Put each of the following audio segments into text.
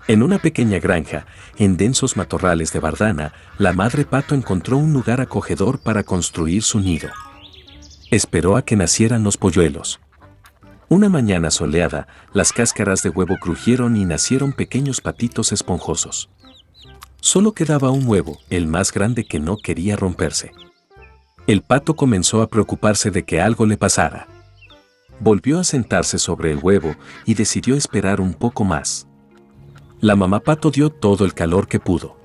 En una pequeña granja, en densos matorrales de Bardana, la madre pato encontró un lugar acogedor para construir su nido. Esperó a que nacieran los polluelos. Una mañana soleada, las cáscaras de huevo crujieron y nacieron pequeños patitos esponjosos. Solo quedaba un huevo, el más grande, que no quería romperse. El pato comenzó a preocuparse de que algo le pasara. Volvió a sentarse sobre el huevo y decidió esperar un poco más. La mamá pato dio todo el calor que pudo.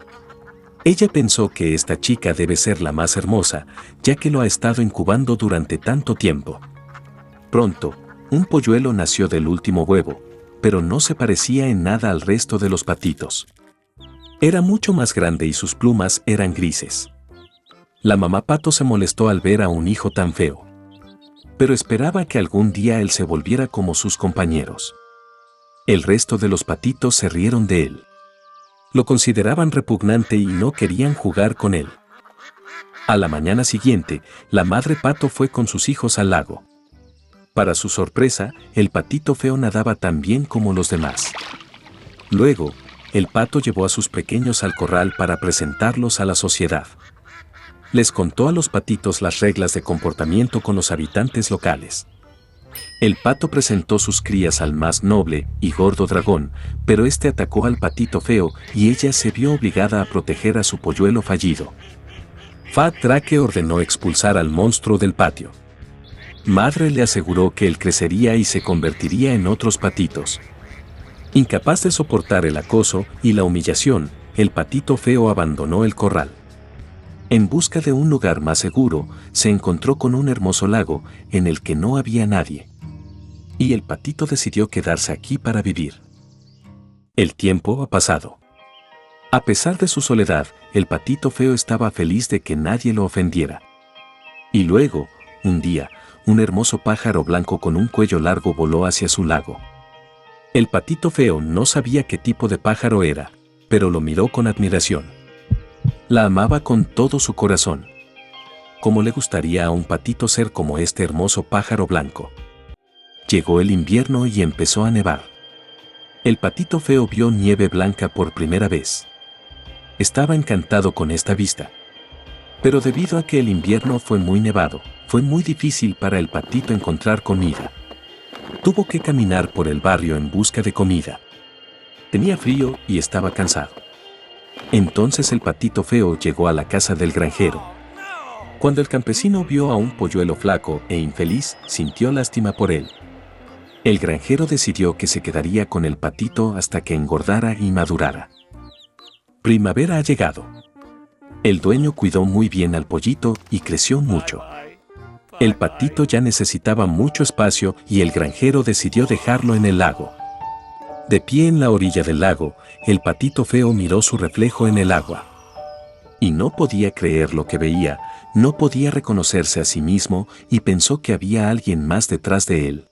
Ella pensó que esta chica debe ser la más hermosa, ya que lo ha estado incubando durante tanto tiempo. Pronto, un polluelo nació del último huevo, pero no se parecía en nada al resto de los patitos. Era mucho más grande y sus plumas eran grises. La mamá pato se molestó al ver a un hijo tan feo, pero esperaba que algún día él se volviera como sus compañeros. El resto de los patitos se rieron de él. Lo consideraban repugnante y no querían jugar con él. A la mañana siguiente, la madre pato fue con sus hijos al lago. Para su sorpresa, el patito feo nadaba tan bien como los demás. Luego, el pato llevó a sus pequeños al corral para presentarlos a la sociedad. Les contó a los patitos las reglas de comportamiento con los habitantes locales. El pato presentó sus crías al más noble y gordo dragón, pero este atacó al patito feo y ella se vio obligada a proteger a su polluelo fallido. Fat Drake ordenó expulsar al monstruo del patio. Madre le aseguró que él crecería y se convertiría en otros patitos. Incapaz de soportar el acoso y la humillación, el patito feo abandonó el corral. En busca de un lugar más seguro, se encontró con un hermoso lago en el que no había nadie. Y el patito decidió quedarse aquí para vivir. El tiempo ha pasado. A pesar de su soledad, el patito feo estaba feliz de que nadie lo ofendiera. Y luego, un día, un hermoso pájaro blanco con un cuello largo voló hacia su lago. El patito feo no sabía qué tipo de pájaro era, pero lo miró con admiración. La amaba con todo su corazón. ¿Cómo le gustaría a un patito ser como este hermoso pájaro blanco? Llegó el invierno y empezó a nevar. El patito feo vio nieve blanca por primera vez. Estaba encantado con esta vista. Pero debido a que el invierno fue muy nevado, fue muy difícil para el patito encontrar comida. Tuvo que caminar por el barrio en busca de comida. Tenía frío y estaba cansado. Entonces el patito feo llegó a la casa del granjero. Cuando el campesino vio a un polluelo flaco e infeliz, sintió lástima por él. El granjero decidió que se quedaría con el patito hasta que engordara y madurara. Primavera ha llegado. El dueño cuidó muy bien al pollito y creció mucho. El patito ya necesitaba mucho espacio y el granjero decidió dejarlo en el lago. De pie en la orilla del lago, el patito feo miró su reflejo en el agua. Y no podía creer lo que veía, no podía reconocerse a sí mismo y pensó que había alguien más detrás de él.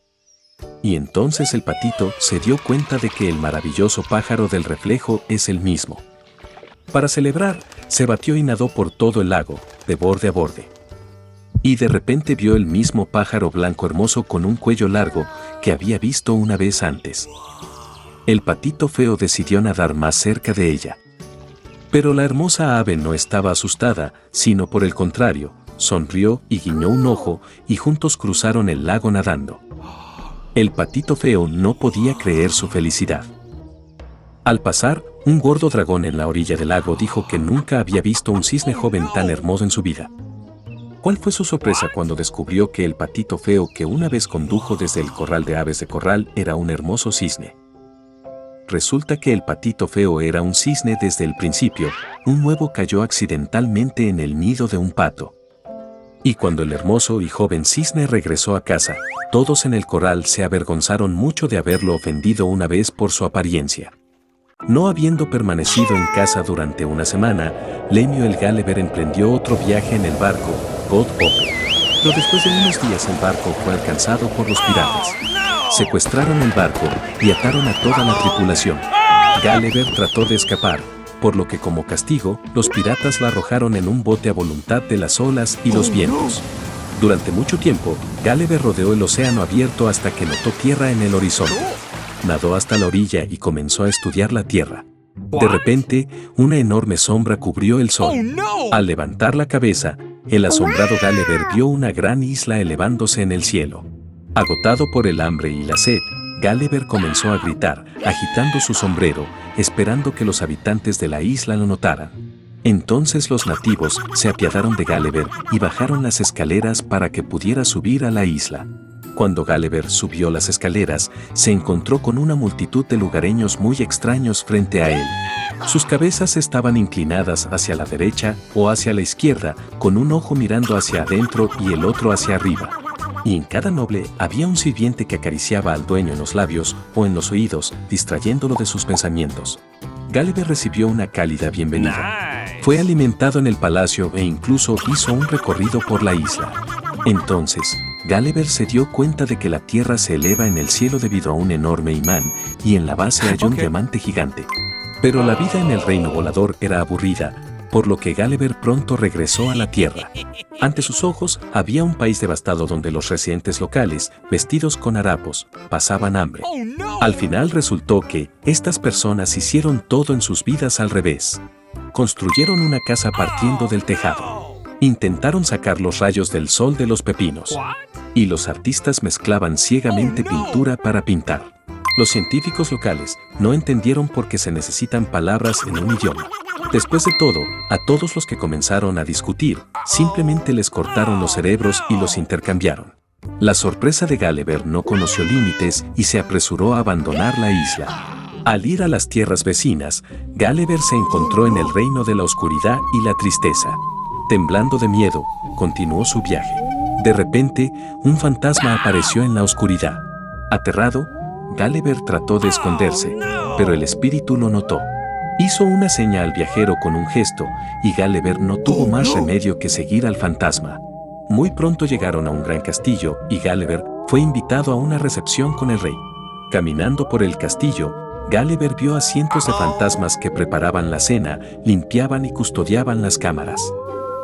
Y entonces el patito se dio cuenta de que el maravilloso pájaro del reflejo es el mismo. Para celebrar, se batió y nadó por todo el lago, de borde a borde. Y de repente vio el mismo pájaro blanco hermoso con un cuello largo que había visto una vez antes. El patito feo decidió nadar más cerca de ella. Pero la hermosa ave no estaba asustada, sino por el contrario, sonrió y guiñó un ojo y juntos cruzaron el lago nadando. El patito feo no podía creer su felicidad. Al pasar, un gordo dragón en la orilla del lago dijo que nunca había visto un cisne joven tan hermoso en su vida. ¿Cuál fue su sorpresa cuando descubrió que el patito feo que una vez condujo desde el corral de aves de corral era un hermoso cisne? Resulta que el patito feo era un cisne desde el principio. Un huevo cayó accidentalmente en el nido de un pato. Y cuando el hermoso y joven cisne regresó a casa, todos en el corral se avergonzaron mucho de haberlo ofendido una vez por su apariencia. No habiendo permanecido en casa durante una semana, Lemio el Gálever emprendió otro viaje en el barco, God Hope. Pero después de unos días el barco fue alcanzado por los piratas. Secuestraron el barco y ataron a toda la tripulación. Gálever trató de escapar, por lo que como castigo, los piratas la arrojaron en un bote a voluntad de las olas y los vientos. Durante mucho tiempo, Gálever rodeó el océano abierto hasta que notó tierra en el horizonte. nadó hasta la orilla y comenzó a estudiar la tierra. De repente, una enorme sombra cubrió el sol. Al levantar la cabeza, el asombrado Gulliver vio una gran isla elevándose en el cielo. Agotado por el hambre y la sed, Gulliver comenzó a gritar, agitando su sombrero, esperando que los habitantes de la isla lo notaran. Entonces los nativos se apiadaron de Gulliver y bajaron las escaleras para que pudiera subir a la isla. Cuando Gulliver subió las escaleras, se encontró con una multitud de lugareños muy extraños frente a él. Sus cabezas estaban inclinadas hacia la derecha o hacia la izquierda, con un ojo mirando hacia adentro y el otro hacia arriba. Y en cada noble había un sirviente que acariciaba al dueño en los labios o en los oídos, distrayéndolo de sus pensamientos. Gulliver recibió una cálida bienvenida. Fue alimentado en el palacio e incluso hizo un recorrido por la isla. Entonces, Gulliver se dio cuenta de que la tierra se eleva en el cielo debido a un enorme imán y en la base hay un diamante gigante. Pero la vida en el reino volador era aburrida, por lo que Gulliver pronto regresó a la tierra. Ante sus ojos había un país devastado donde los residentes locales, vestidos con harapos, pasaban hambre. Al final resultó que estas personas hicieron todo en sus vidas al revés. Construyeron una casa partiendo del tejado. Intentaron sacar los rayos del sol de los pepinos. Y los artistas mezclaban ciegamente pintura para pintar. Los científicos locales no entendieron por qué se necesitan palabras en un idioma. Después de todo, a todos los que comenzaron a discutir, simplemente les cortaron los cerebros y los intercambiaron. La sorpresa de Gulliver no conoció límites y se apresuró a abandonar la isla. Al ir a las tierras vecinas, Gulliver se encontró en el reino de la oscuridad y la tristeza. Temblando de miedo, continuó su viaje. De repente, un fantasma apareció en la oscuridad. Aterrado, Gulliver trató de esconderse, pero el espíritu lo notó. Hizo una seña al viajero con un gesto, y Gulliver no tuvo más remedio que seguir al fantasma. Muy pronto llegaron a un gran castillo, y Gulliver fue invitado a una recepción con el rey. Caminando por el castillo, Gulliver vio a cientos de fantasmas que preparaban la cena, limpiaban y custodiaban las cámaras.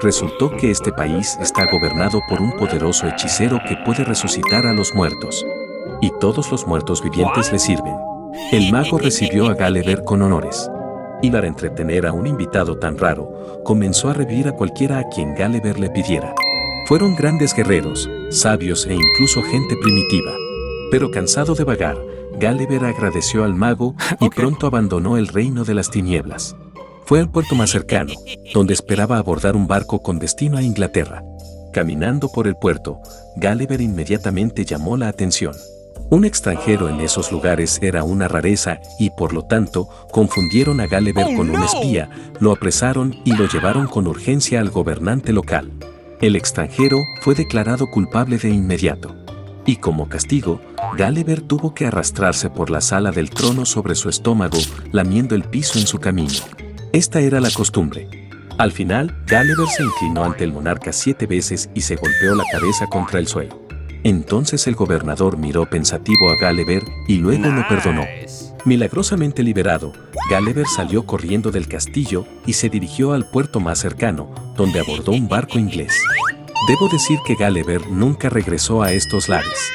Resultó que este país está gobernado por un poderoso hechicero que puede resucitar a los muertos. Y todos los muertos vivientes le sirven. El mago recibió a Gulliver con honores. Y para entretener a un invitado tan raro, comenzó a revivir a cualquiera a quien Gulliver le pidiera. Fueron grandes guerreros, sabios e incluso gente primitiva. Pero cansado de vagar, Gulliver agradeció al mago y pronto abandonó el reino de las tinieblas. Fue al puerto más cercano, donde esperaba abordar un barco con destino a Inglaterra. Caminando por el puerto, Gulliver inmediatamente llamó la atención. Un extranjero en esos lugares era una rareza y por lo tanto confundieron a Gulliver con un espía, lo apresaron y lo llevaron con urgencia al gobernante local. El extranjero fue declarado culpable de inmediato. Y como castigo, Gulliver tuvo que arrastrarse por la sala del trono sobre su estómago, lamiendo el piso en su camino. Esta era la costumbre. Al final, Gulliver se inclinó ante el monarca 7 veces y se golpeó la cabeza contra el suelo. Entonces el gobernador miró pensativo a Gulliver y luego lo perdonó. Milagrosamente liberado, Gulliver salió corriendo del castillo y se dirigió al puerto más cercano, donde abordó un barco inglés. Debo decir que Gulliver nunca regresó a estos lares.